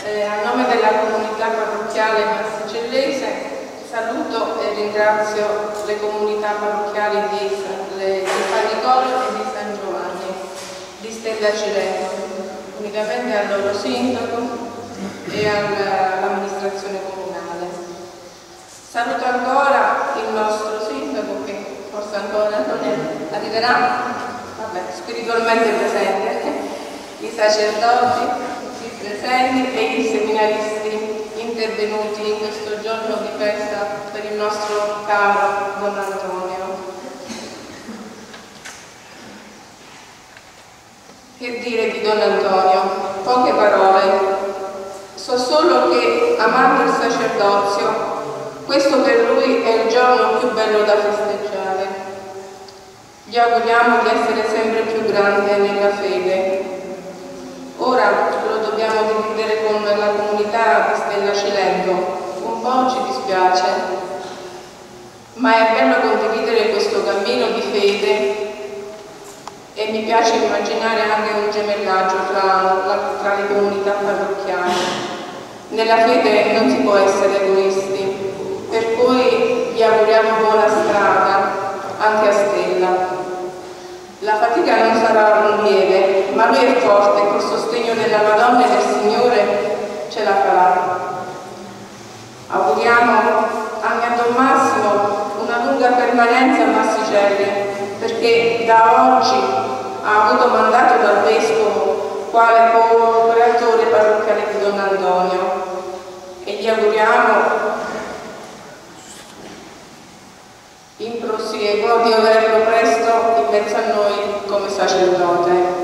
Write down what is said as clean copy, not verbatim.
A nome della comunità parrocchiale massicellese saluto e ringrazio le comunità parrocchiali di San Nicolò e di San Giovanni di Stella Cilento, unicamente al loro sindaco e all'amministrazione comunale. Saluto ancora il nostro sindaco, che forse ancora non arriverà, spiritualmente presente, i sacerdoti presenti e i seminaristi intervenuti in questo giorno di festa per il nostro caro Don Antonio. Che dire di Don Antonio? Poche parole. So solo che, amando il sacerdozio, questo per lui è il giorno più bello da festeggiare. Gli auguriamo di essere sempre più grande nella fede. Ora lo dobbiamo dividere con la comunità di Stella Cilento. Un po' ci dispiace, ma è bello condividere questo cammino di fede e mi piace immaginare anche un gemellaggio tra le comunità parrocchiali. Nella fede non si può essere egoisti, per cui gli auguriamo buona strada anche a Stella. La fatica non sarà lieve, ma lui è forte e col sostegno della Madonna e del Signore ce la farà. Auguriamo anche a Don Massimo una lunga permanenza a Massicelle, perché da oggi ha avuto mandato dal Vescovo quale cooperatore parrocchiale di Don Antonio e gli auguriamo in prosieguo di averlo presto in mezzo a noi come sacerdote.